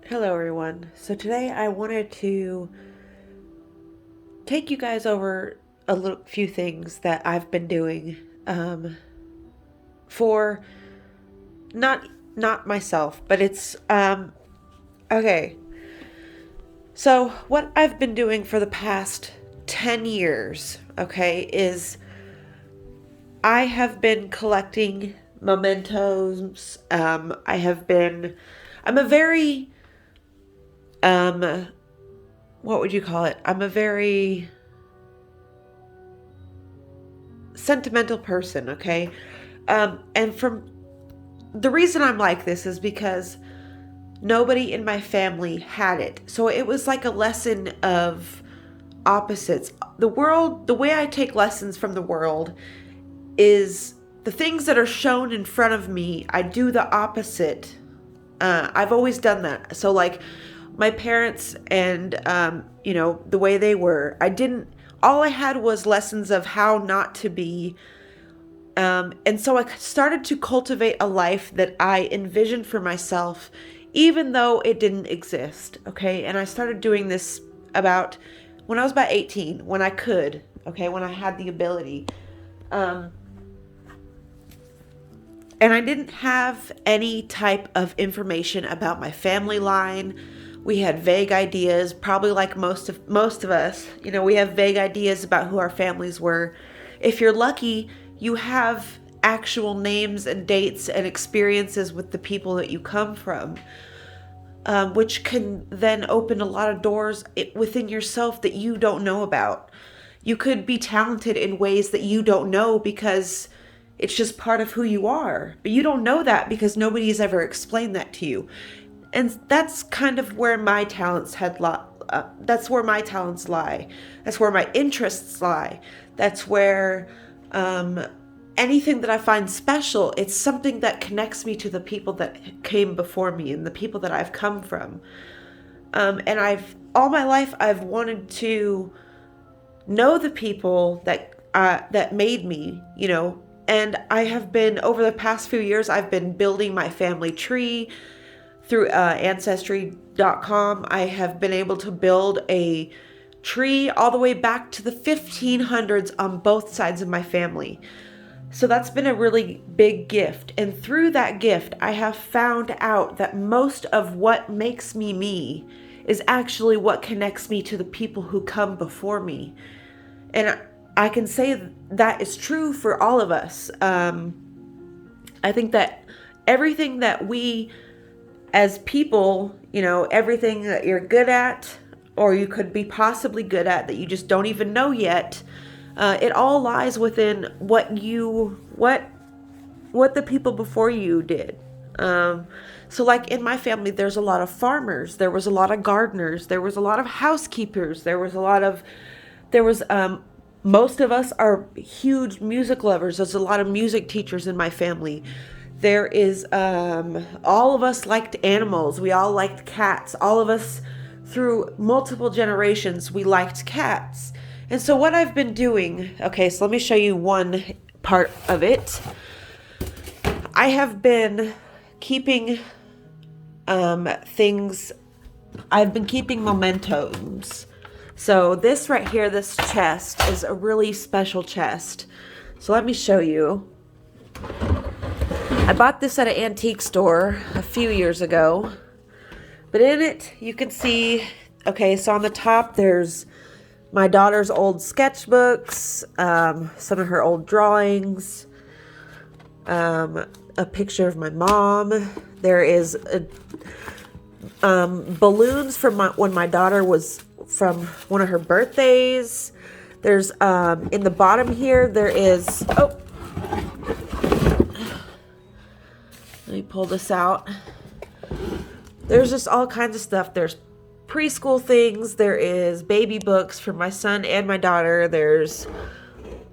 Hello, everyone. So today I wanted to take you guys over a little few things that I've been doing for not not myself, but it's okay. So what I've been doing for the past 10 years, okay, is I have been collecting mementos. I'm a very um what would you call it? I'm a very sentimental person, okay? And from the reason I'm like this is because nobody in my family had it. So it was like a lesson of opposites. The way I take lessons from the world is the things that are shown in front of me, I do the opposite. I've always done that. So, like, my parents and, the way they were, all I had was lessons of how not to be. And so I started to cultivate a life that I envisioned for myself, even though it didn't exist. Okay. And I started doing this about when I was about 18, when I could, okay, when I had the ability. Um, and I didn't have any type of information about my family line. We had vague ideas, probably like most of us. We have vague ideas about who our families were. If you're lucky, you have actual names and dates and experiences with the people that you come from, which can then open a lot of doors within yourself that you don't know about. You could be talented in ways that you don't know because it's just part of who you are. But you don't know that because nobody's ever explained that to you. And that's kind of where my that's where my talents lie. That's where my interests lie. That's where anything that I find special, it's something that connects me to the people that came before me and the people that I've come from. And all my life I've wanted to know the people that made me, and I have been, over the past few years, I've been building my family tree through ancestry.com. I have been able to build a tree all the way back to the 1500s on both sides of my family. So that's been a really big gift. And through that gift, I have found out that most of what makes me me is actually what connects me to the people who come before me. And I can say that is true for all of us. I think that everything that we as people, everything that you're good at, or you could be possibly good at that you just don't even know yet, it all lies within what the people before you did. So like in my family, there's a lot of farmers, there was a lot of gardeners, there was a lot of housekeepers, there was most of us are huge music lovers. There's a lot of music teachers in my family. There is all of us liked animals. We all liked cats. All of us, through multiple generations, we liked cats. And so what I've been doing, okay, so let me show you one part of it. I have been keeping things, I've been keeping mementos. So this right here, this chest is a really special chest. So let me show you. I bought this at an antique store a few years ago. But in it, you can see, okay, so on the top, there's my daughter's old sketchbooks, some of her old drawings, a picture of my mom. There is balloons from when my daughter was from one of her birthdays. There's in the bottom here there is let me pull this out. There's just all kinds of stuff. There's preschool things, there is baby books for my son and my daughter, there's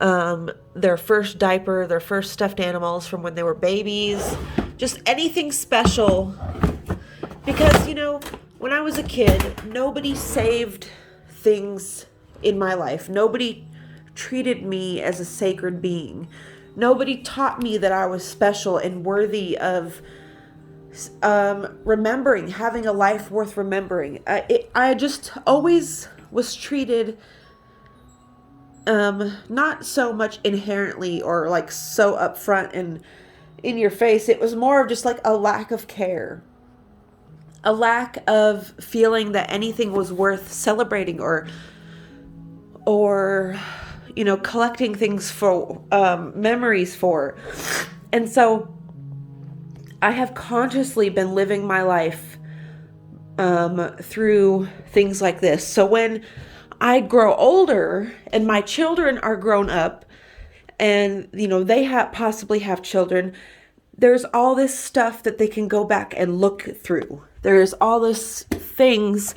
their first diaper, their first stuffed animals from when they were babies, just anything special. Because, when I was a kid, nobody saved things in my life. Nobody treated me as a sacred being. Nobody taught me that I was special and worthy of remembering, having a life worth remembering. I just always was treated not so much inherently or like so upfront and in your face. It was more of just like a lack of care, a lack of feeling that anything was worth celebrating or collecting things for, memories for. And so I have consciously been living my life through things like this. So when I grow older and my children are grown up and, they possibly have children, there's all this stuff that they can go back and look through. There's all this things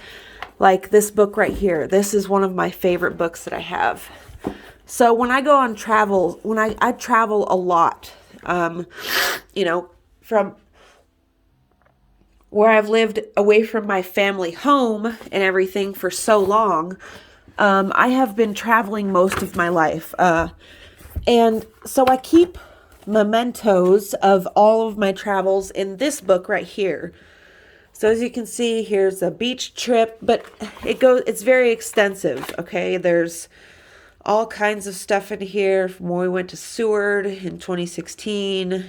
like this book right here. This is one of my favorite books that I have. So when I go on travel, when I travel a lot, from where I've lived away from my family home and everything for so long, I have been traveling most of my life. And so I keep mementos of all of my travels in this book right here. So as you can see, here's a beach trip, but it's very extensive. Okay. There's all kinds of stuff in here from when we went to Seward in 2016,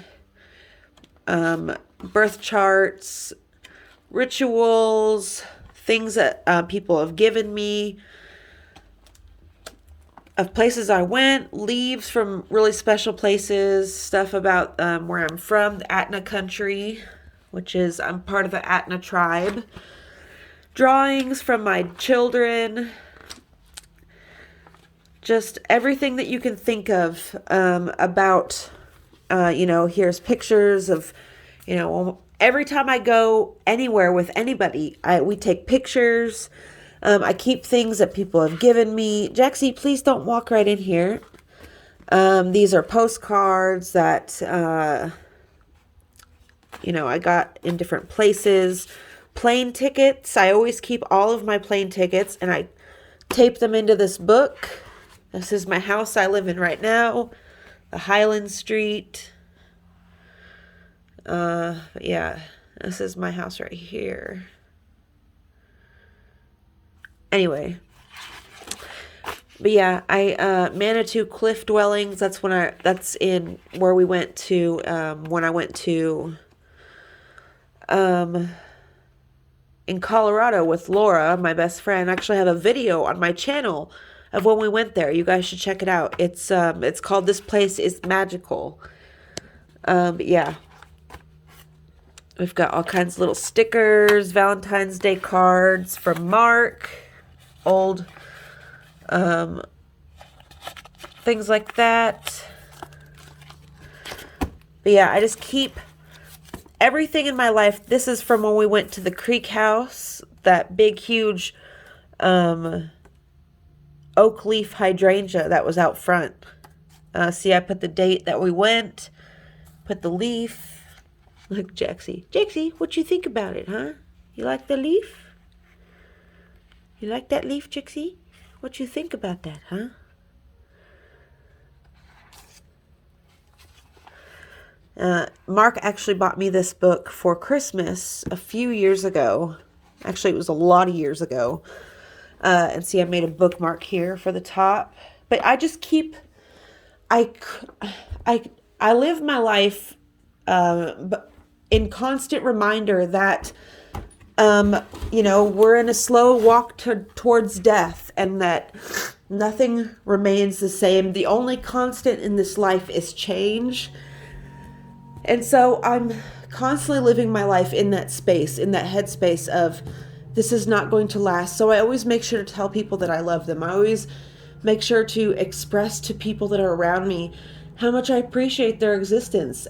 birth charts, rituals, things that people have given me, of places I went, leaves from really special places, stuff about where I'm from, the Atna country, I'm part of the Atna tribe, drawings from my children, just everything that you can think of about, here's pictures of, every time I go anywhere with anybody, we take pictures. I keep things that people have given me. Jaxie, please don't walk right in here. These are postcards that, I got in different places. Plane tickets. I always keep all of my plane tickets and I tape them into this book. This is my house I live in right now. The Highland Street. Yeah, this is my house right here. Anyway, but yeah, Manitou Cliff Dwellings. That's in where we went to when I went to in Colorado with Laura, my best friend. I actually have a video on my channel of when we went there. You guys should check it out. It's called This Place is Magical. But yeah. We've got all kinds of little stickers, Valentine's Day cards from Mark, old things like that. But yeah, I just keep everything in my life. This is from when we went to the Creek House, that big, huge oak leaf hydrangea that was out front. See, I put the date that we went, put the leaf. Look, Jaxie. Jaxie, what you think about it, huh? You like the leaf? You like that leaf, Jaxie? What you think about that, huh? Mark actually bought me this book for Christmas a few years ago. Actually, it was a lot of years ago. And see, I made a bookmark here for the top. But I just keep... I live my life... in constant reminder that, we're in a slow walk towards death and that nothing remains the same. The only constant in this life is change. And so I'm constantly living my life in that space, in that headspace of this is not going to last. So I always make sure to tell people that I love them. I always make sure to express to people that are around me how much I appreciate their existence.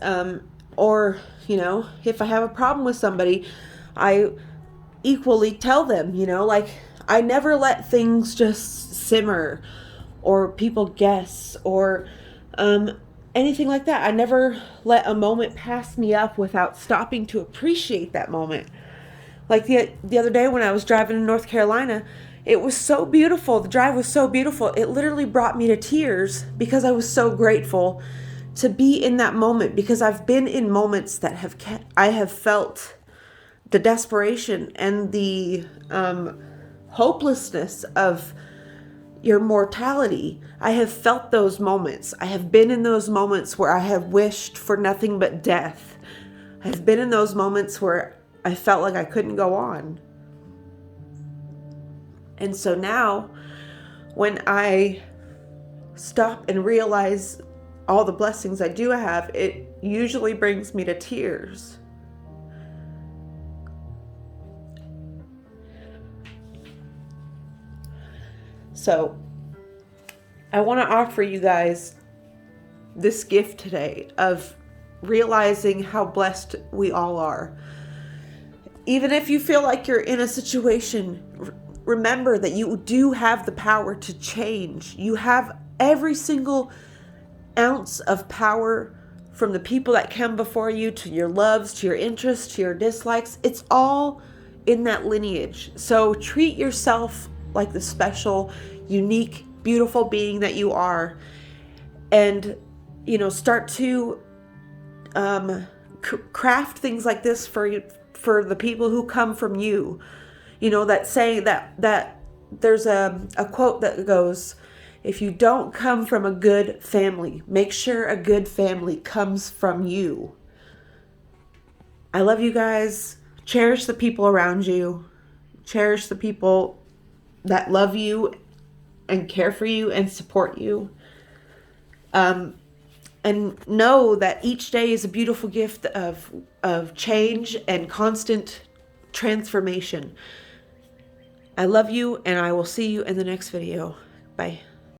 Or, if I have a problem with somebody, I equally tell them, I never let things just simmer or people guess or anything like that. I never let a moment pass me up without stopping to appreciate that moment. Like the other day when I was driving in North Carolina, it was so beautiful. The drive was so beautiful. It literally brought me to tears because I was so grateful to be in that moment, because I've been in moments that I have felt the desperation and the hopelessness of your mortality. I have felt those moments. I have been in those moments where I have wished for nothing but death. I've been in those moments where I felt like I couldn't go on. And so now, when I stop and realize all the blessings I do have, it usually brings me to tears. So I want to offer you guys this gift today of realizing how blessed we all are. Even if you feel like you're in a situation, remember that you do have the power to change. You have every single ounce of power, from the people that come before you, to your loves, to your interests, to your dislikes. It's all in that lineage. So treat yourself like the special, unique, beautiful being that you are. And, start to craft things like this for the people who come from you. That saying that there's a quote that goes, if you don't come from a good family, make sure a good family comes from you. I love you guys. Cherish the people around you. Cherish the people that love you and care for you and support you. And know that each day is a beautiful gift of change and constant transformation. I love you, and I will see you in the next video. Bye.